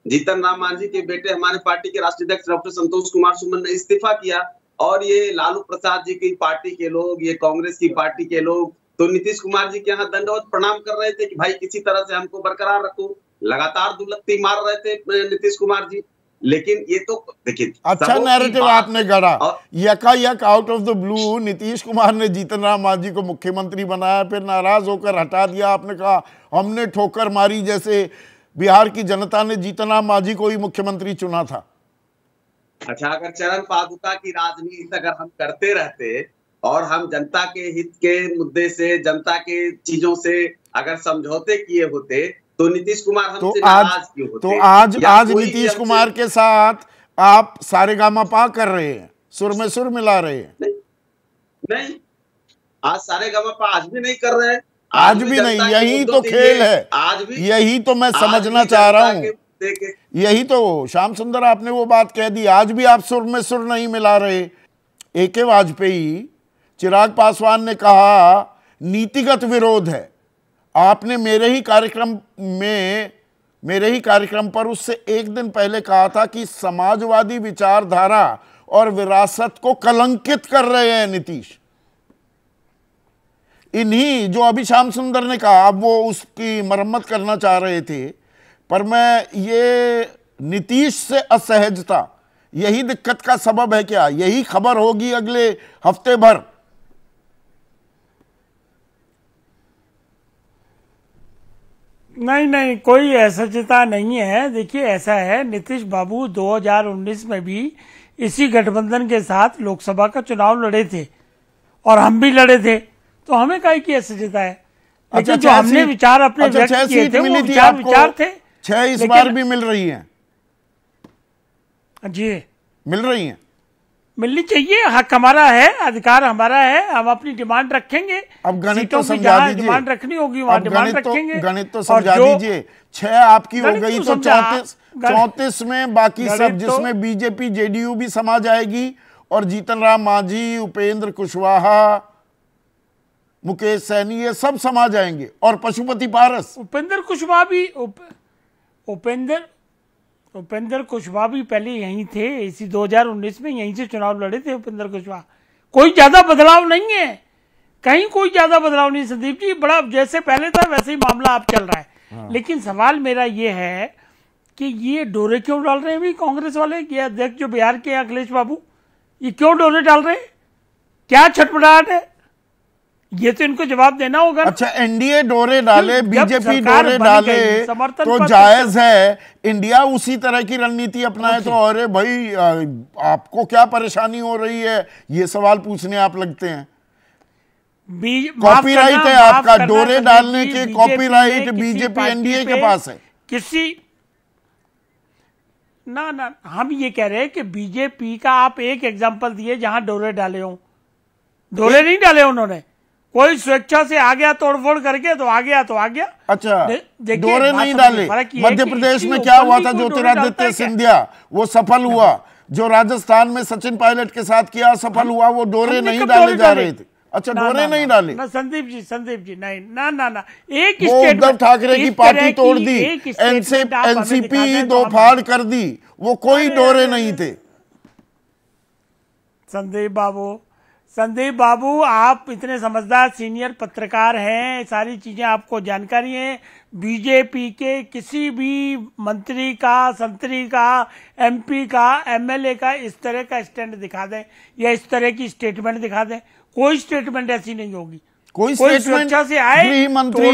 जीतन राम मांझी के बेटे हमारे पार्टी के राष्ट्रीय अध्यक्ष डॉक्टर संतोष कुमार सुमन ने इस्तीफा किया, और ये लालू प्रसाद जी की पार्टी के लोग, ये कांग्रेस की पार्टी के लोग तो नीतीश कुमार जी के यहाँ दंडवत प्रणाम कर रहे थे कि भाई किसी तरह से हमको बरकरार रखो। लगातार दुलत्ती मार रहे थे नीतीश कुमार जी। लेकिन ये तो देखिए,
अच्छा नैरेटिव आपने गढ़ा, यकायक out of the blue Nitish Kumar ने जीतन राम मांझी को मुख्यमंत्री बनाया, फिर नाराज होकर हटा दिया। आपने कहा हमने ठोकर मारी, जैसे बिहार की जनता ने जीतन राम मांझी को ही मुख्यमंत्री चुना था।
अच्छा, अगर चरण पादुका की राजनीति अगर हम करते रहते और हम जनता के हित के मुद्दे से, जनता के चीजों से अगर समझौते किए होते, तो नीतीश कुमार हमसे नाराज क्यों होते?
तो आज नीतीश कुमार के साथ आप सारेगामापा कर रहे हैं, सुर में सुर मिला रहे हैं।
नहीं, आज सारेगामापा आज भी नहीं कर रहे हैं,
आज भी नहीं। यही तो खेल है, आज भी यही तो मैं समझना चाह रहा हूँ। यही तो श्याम सुंदर आपने वो बात कह दी, आज भी आप सुर में सुर नहीं मिला रहे। AK वाजपेयी, चिराग पासवान ने कहा नीतिगत विरोध है। आपने मेरे ही कार्यक्रम पर उससे एक दिन पहले कहा था कि समाजवादी विचारधारा और विरासत को कलंकित कर रहे हैं नीतीश। इन्हीं जो अभी श्याम सुंदर ने कहा, अब वो उसकी मरम्मत करना चाह रहे थे, पर मैं ये नीतीश से असहजता यही दिक्कत का सबब है क्या? यही खबर होगी अगले हफ्ते भर?
नहीं नहीं, कोई असहजता नहीं है। देखिए ऐसा है, नीतीश बाबू 2019 में भी इसी गठबंधन के साथ लोकसभा का चुनाव लड़े थे और हम भी लड़े थे, तो हमें काहे की असहजता है। लेकिन जो हमने विचार अपने व्यक्त किए थे वो विचार थे।
6 इस बार भी मिल रही हैं
जी,
मिल रही हैं,
मिलनी चाहिए, हक हमारा है, अधिकार हमारा है, हम अपनी डिमांड रखेंगे।
अब गणित तो समझा दीजिए,
डिमांड रखनी होगी वहाँ डिमांड रखेंगे।
गणित तो समझा दीजिए, 6 आपकी हो गई तो 34 में बाकी सब, जिसमें बीजेपी जेडीयू भी समा जाएगी और जीतन राम मांझी, उपेंद्र कुशवाहा, मुकेश सैनी, ये सब समा जाएंगे, और पशुपति पारस।
उपेंद्र कुशवाहा भी उपेंद्र कुशवाहा भी पहले यहीं थे, इसी 2019 में यहीं से चुनाव लड़े थे उपेंद्र कुशवाहा। कोई ज्यादा बदलाव नहीं है, कहीं कोई ज्यादा बदलाव नहीं संदीप जी, बड़ा जैसे पहले था वैसे ही मामला अब चल रहा है। हाँ। लेकिन सवाल मेरा ये है कि ये डोरे क्यों डाल रहे हैं भी कांग्रेस वाले, ये अध्यक्ष जो बिहार के अखिलेश बाबू, ये क्यों डोरे डाल रहे हैं? क्या छटपटाहट है? ये तो इनको जवाब देना होगा।
अच्छा, एनडीए डोरे डाले, बीजेपी डोरे डाले तो जायज है, इंडिया उसी तरह की रणनीति अपनाए तो अरे भाई आपको क्या परेशानी हो रही है, ये सवाल पूछने आप लगते हैं। कॉपीराइट है आपका, डोरे डालने के कॉपीराइट बीजेपी एनडीए के पास है।
किसी ना हम ये कह रहे हैं कि बीजेपी का आप एक एग्जांपल दिए जहां डोरे डाले हों। डोरे नहीं डाले उन्होंने, कोई स्वेच्छा से आ गया तोड़फोड़ करके, तो आ गया तो आ गया।
अच्छा, डोरे नहीं डाले। मध्य प्रदेश में क्या हुआ था? ज्योतिरादित्य सिंधिया वो सफल हुआ, जो राजस्थान में सचिन पायलट के साथ किया सफल हुआ, वो डोरे नहीं डाले जा रहे थे। अच्छा, डोरे नहीं डाले
ना संदीप जी नहीं, ना एक
उद्धव ठाकरे की पार्टी तोड़ दी, एनसीपी दो फाड़ कर दी, वो कोई डोरे नहीं थे। संदीप बाबू आप इतने समझदार सीनियर पत्रकार हैं, सारी चीजें आपको जानकारी है। बीजेपी के किसी भी मंत्री का, संतरी का, एमपी का, एमएलए का इस तरह का स्टैंड दिखा दें या इस तरह की स्टेटमेंट दिखा दें, कोई स्टेटमेंट ऐसी नहीं होगी। कोई स्टेटमेंट
से आए,
गृह मंत्री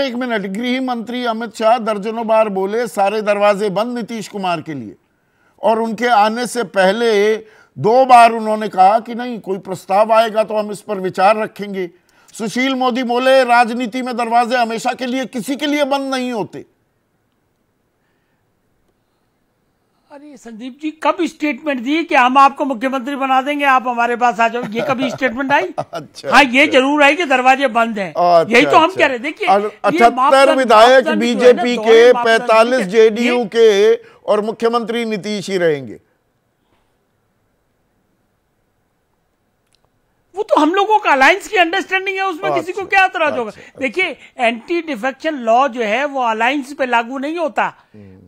एक मिनट गृह मंत्री अमित शाह दर्जनों बार बोले सारे दरवाजे बंद नीतीश कुमार के लिए, और उनके आने से पहले 2 बार उन्होंने कहा कि नहीं, कोई प्रस्ताव आएगा तो हम इस पर विचार रखेंगे। सुशील मोदी बोले राजनीति में दरवाजे हमेशा के लिए किसी के लिए बंद नहीं होते।
अरे संदीप जी, कब स्टेटमेंट दी कि हम आपको मुख्यमंत्री बना देंगे, आप हमारे पास आ जाओ? ये कभी स्टेटमेंट आई?
अच्छा,
हाँ, ये जरूर आई कि दरवाजे बंद हैं। यही तो हम कह रहे। देखिए
78 विधायक बीजेपी के, 45 जेडीयू के, और मुख्यमंत्री नीतीश ही रहेंगे।
वो तो हम लोगों का अलायंस की अंडरस्टैंडिंग है, उसमें किसी को क्या एतराज होगा? देखिए, एंटी डिफेक्शन लॉ जो है वो अलायंस पे लागू नहीं होता।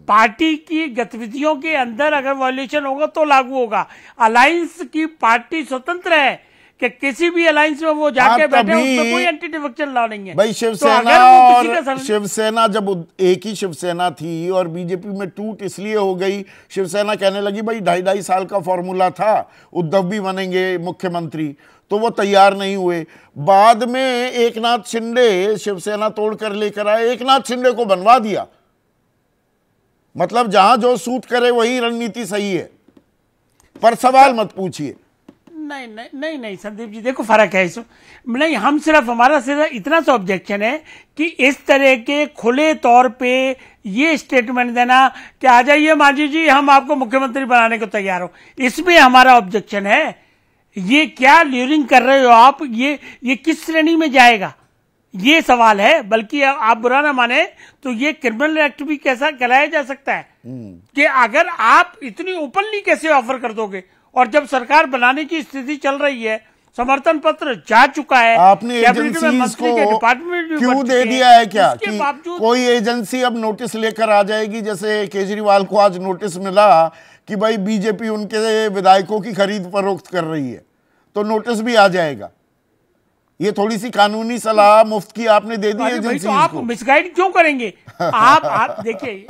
पार्टी की गतिविधियों के अंदर अगर वायलेशन होगा तो लागू होगा। अलायंस की पार्टी स्वतंत्र है कि किसी भी अलायंस में वो जाके बैठे, उसमें कोई एंटी डिफेक्शन लॉ नहीं है।
भाई शिवसेना जब एक ही शिवसेना थी और बीजेपी में टूट इसलिए हो गई, शिवसेना कहने लगी भाई 2.5 साल का फॉर्मूला था, उद्धव भी बनेंगे मुख्यमंत्री, तो वो तैयार नहीं हुए। बाद में एकनाथ शिंदे शिवसेना तोड़कर लेकर आए, एकनाथ शिंदे को बनवा दिया। मतलब जहां जो सूट करे वही रणनीति सही है, पर सवाल मत पूछिए।
नहीं संदीप जी, देखो फर्क है इसमें। नहीं, हम सिर्फ, हमारा सिर्फ इतना सा ऑब्जेक्शन है कि इस तरह के खुले तौर पे ये स्टेटमेंट देना कि आ जाइए मांझी जी, हम आपको मुख्यमंत्री बनाने को तैयार हो, इसमें हमारा ऑब्जेक्शन है। ये क्या ल्यूरिंग कर रहे हो आप? ये किस श्रेणी में जाएगा, ये सवाल है। बल्कि आप बुरा ना माने तो ये क्रिमिनल एक्ट भी कैसा कराया जा सकता है कि अगर आप इतनी ओपनली कैसे ऑफर कर दोगे, और जब सरकार बनाने की स्थिति चल रही है, समर्थन पत्र जा चुका है,
आपने एजेंसीज को क्यों दे दिया है? क्या कि कोई एजेंसी अब नोटिस लेकर आ जाएगी? जैसे केजरीवाल को आज नोटिस मिला कि भाई बीजेपी उनके विधायकों की खरीद फरोख्त कर रही है, तो नोटिस भी आ जाएगा। ये थोड़ी सी कानूनी सलाह मुफ्त की आपने दे दी एजेंसीज
तो आप
को।
मिसगाइड क्यों करेंगे? आप देखिए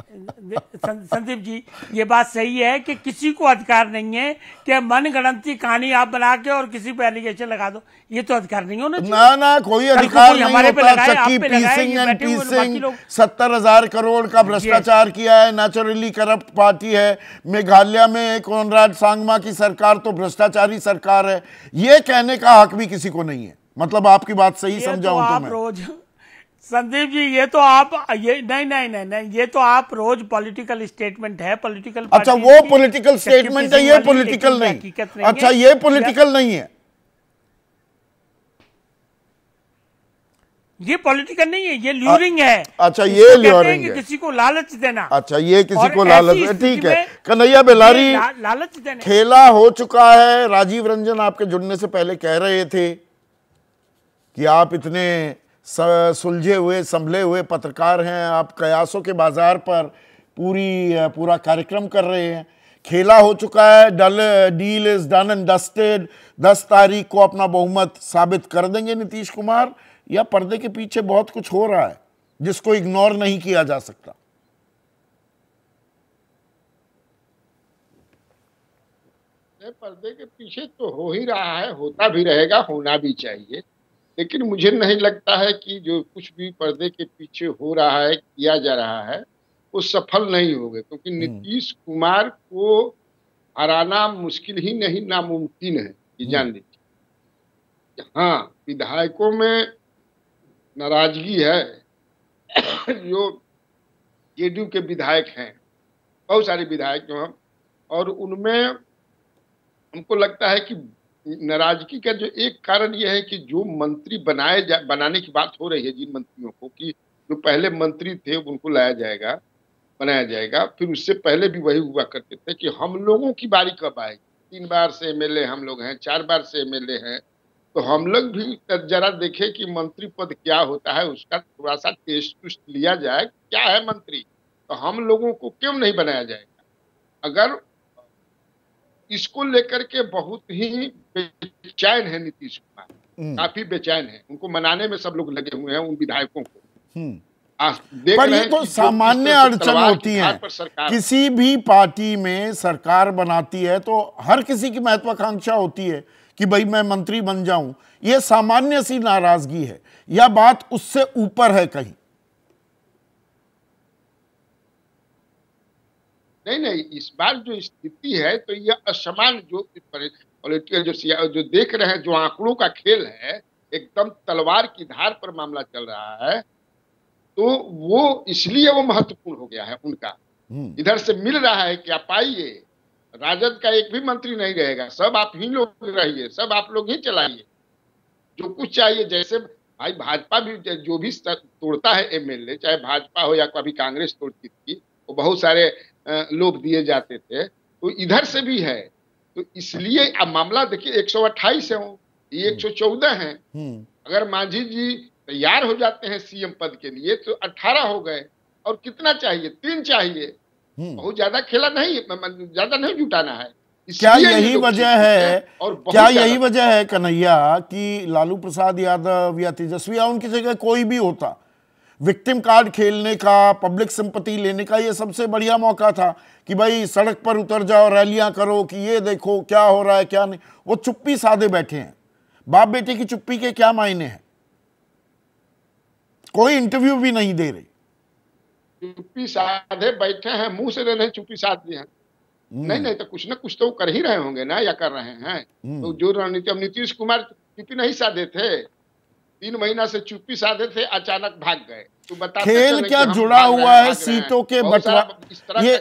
संदीप जी, ये बात सही है कि किसी को अधिकार नहीं है कि मनगढ़ंती कहानी आप बना के और किसी पे एलिगेशन लगा दो, ये तो अधिकार नहीं होना चाहिए।
ना कोई अधिकार नहीं होता। चक्की पीसिंग एंड पीसिंग 70,000 करोड़ का भ्रष्टाचार किया है, नेचुरली करप्ट पार्टी है। मेघालय में कोनराड सांगमा की सरकार तो भ्रष्टाचारी सरकार है, ये कहने का हक भी किसी को नहीं है। मतलब आपकी बात सही समझाऊं तो मैं
रोज संदीप जी, ये तो आप ये नहीं, ये तो आप रोज पॉलिटिकल स्टेटमेंट है, पॉलिटिकल।
अच्छा, वो पॉलिटिकल स्टेटमेंट है, ये पॉलिटिकल नहीं। अच्छा, ये पॉलिटिकल नहीं है,
ये पॉलिटिकल नहीं है, ये ल्यूरिंग है।
अच्छा, ये ल्यूरिंग है,
किसी को लालच देना।
अच्छा, ये किसी को लालच, ठीक है। कन्हैया बेलारी,
लालच देना,
खेला हो चुका है। राजीव रंजन आपके जुड़ने से पहले कह रहे थे कि आप इतने सुलझे हुए संभले हुए पत्रकार हैं, आप कयासों के बाजार पर पूरा कार्यक्रम कर रहे हैं। खेला हो चुका है, deal is done and dusted. 10 तारीख को अपना बहुमत साबित कर देंगे नीतीश कुमार, या पर्दे के पीछे बहुत कुछ हो रहा है जिसको इग्नोर नहीं किया जा सकता?
पर्दे के पीछे तो हो ही रहा है, होता भी रहेगा, होना भी चाहिए। लेकिन मुझे नहीं लगता है कि जो कुछ भी पर्दे के पीछे हो रहा है, किया जा रहा है, वो सफल नहीं होगा। क्योंकि नीतीश कुमार को हराना मुश्किल ही नहीं, नामुमकिन है, ये जान लीजिए। हाँ, विधायकों में नाराजगी है। जो जेडीयू के विधायक हैं, बहुत सारे विधायक जो हैं, और उनमें हमको लगता है कि नाराजगी का जो एक कारण यह है कि जो मंत्री बनाने की बात हो रही है, जिन मंत्रियों को, कि जो पहले मंत्री थे उनको बनाया जाएगा। फिर उससे पहले भी वही हुआ करते थे कि हम लोगों की बारी कब आएगी। 3 बार से एमएलए हम लोग हैं, 4 बार से एमएलए हैं, तो हम लोग भी जरा देखें कि मंत्री पद क्या होता है, उसका थोड़ा सा टेस्ट लिया जाए, क्या है मंत्री, तो हम लोगों को क्यों नहीं बनाया जाएगा। अगर इसको लेकर के बहुत ही बेचैन है नीतीश कुमार, काफी बेचैन है, उनको मनाने में सब लोग लगे हुए हैं, उन विधायकों को।
पर ये तो सामान्य अड़चन होती है, किसी भी पार्टी में सरकार बनाती है तो हर किसी की महत्वाकांक्षा होती है कि भाई मैं मंत्री बन जाऊं। ये सामान्य सी नाराजगी है, या बात उससे ऊपर है कहीं?
नहीं, इस बार जो स्थिति है तो यह असमान जो पॉलिटिकल जो देख रहे हैं, जो आंकड़ों का खेल है, एकदम तलवार की धार पर मामला चल रहा है, तो वो इसलिए वो महत्वपूर्ण हो गया है उनका। इधर से मिल रहा है कि आप आइए, राजद का एक भी मंत्री नहीं रहेगा, सब आप ही लोग रहिए, सब आप लोग ही चलाइए, जो कुछ चाहिए। जैसे भाई भाजपा भी जो भी तोड़ता है एमएलए, चाहे भाजपा हो या कभी कांग्रेस तोड़ती थी, वो बहुत सारे लोग दिए जाते थे, तो इधर से भी है। तो इसलिए अब मामला देखिए, 128 है, ये 114 है। अगर मांझी जी तैयार हो जाते हैं सीएम पद के लिए तो 18 हो गए, और कितना चाहिए? 3 चाहिए। बहुत ज्यादा खेला नहीं, ज्यादा नहीं जुटाना है।
क्या यही वजह है, क्या यही वजह है कन्हैया कि लालू प्रसाद यादव या तेजस्वी या उनकी जगह कोई भी होता, विक्टिम कार्ड खेलने का, पब्लिक सिंपैथी लेने का ये सबसे बढ़िया मौका था कि भाई सड़क पर उतर जाओ, रैलियां करो कि ये देखो क्या हो रहा है क्या नहीं। वो चुप्पी साधे बैठे हैं। बाप बेटे की चुप्पी के क्या मायने हैं? कोई इंटरव्यू भी नहीं दे रहे,
चुप्पी साधे बैठे हैं, मुंह से नहीं चुप्पी साध दिए हैं। नहीं तो कुछ ना कुछ तो कर ही रहे होंगे ना, या कर रहे हैं। तो जो रणनीति, अब नीतीश कुमार चुप्पी नहीं साधे थे, 3 महीना से चुप्पी साधे थे, अचानक भाग गए। तो बता
खेल क्या जुड़ा हुआ है सीटों के बंटवारे, ये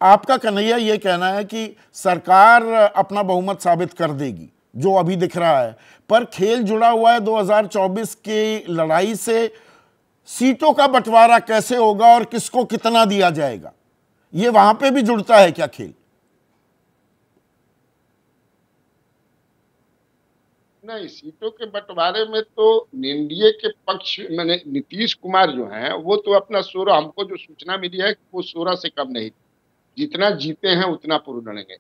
आपका कन्हैया ये कहना है कि सरकार अपना बहुमत साबित कर देगी, जो अभी दिख रहा है, पर खेल जुड़ा हुआ है 2024 की लड़ाई से। सीटों का बंटवारा कैसे होगा और किसको कितना दिया जाएगा, ये वहां पे भी जुड़ता है क्या खेल?
नहीं, सीटों के बंटवारे में तो एनडीए के पक्ष मैंने नीतीश कुमार जो हैं, वो तो अपना 16, हमको जो सूचना मिली है वो 16 से कम नहीं, जितना जीते हैं उतना पूर्ण लड़ेंगे।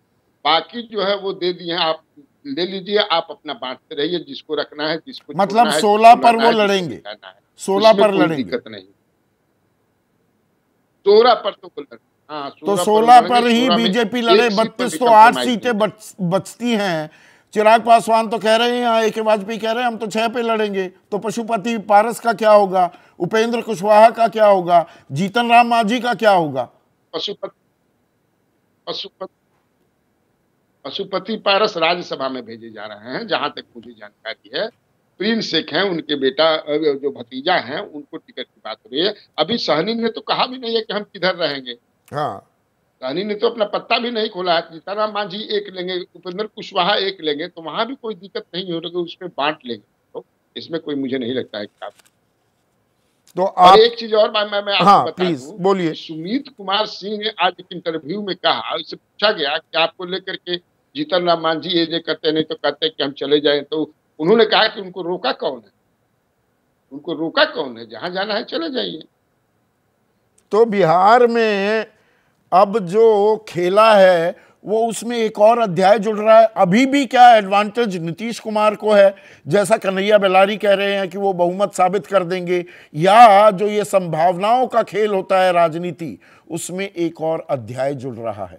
बाकी जो है वो दे दिए हैं, आप ले लीजिए, आप अपना बांटते रहिए, जिसको रखना है, जिसको
मतलब 16 पर वो लड़ेंगे, 16 पर लड़ेंगे,
दिक्कत नहीं। 16 पर तो वो लड़ेंगे, हाँ,
तो 16 पर ही बीजेपी लड़े। 32 तो 8 सीटें बचती हैं। चिराग पासवान तो कह रहे हैं, यहाँ AK वाजपेयी कह रहे हैं हम तो 6 पे लड़ेंगे। तो पशुपति पारस का क्या होगा, उपेंद्र कुशवाहा का क्या होगा, जीतन राम मांझी का क्या होगा?
पशुपति पारस राज्यसभा में भेजे जा रहे हैं, जहां तक मुझे जानकारी है। प्रिंस शेख हैं, उनके बेटा जो भतीजा हैं, उनको टिकट की बात हो रही है। अभी सहनी ने तो कहा भी नहीं है कि हम किधर रहेंगे।
हाँ,
सहनी ने तो अपना पत्ता भी नहीं खोला है। जीतनराम मांझी एक लेंगे, उपेंद्र कुशवाहा एक लेंगे, तो वहां भी कोई दिक्कत नहीं हो रही, उसमें बांट लेंगे। तो इसमें कोई मुझे नहीं लगता है कि आप
तो आप
एक चीज और मैं आपको
हाँ,
बता
प्लीज
दूं,
बोलिए।
सुमित कुमार सिंह ने आज एक इंटरव्यू में कहा, उससे पूछा गया कि आपको लेकर के जीतन राम मांझी ये करते नहीं तो कहते हैं कि हम चले जाएं, तो उन्होंने कहा कि उनको रोका कौन है, उनको रोका कौन है, जहां जाना है चले जाइए।
तो बिहार में अब जो खेला है वो उसमें एक और अध्याय जुड़ रहा है। अभी भी क्या एडवांटेज नीतीश कुमार को है, जैसा कन्हैया बेलारी कह रहे हैं कि वो बहुमत साबित कर देंगे, या जो ये संभावनाओं का खेल होता है राजनीति, उसमें एक और अध्याय जुड़ रहा है?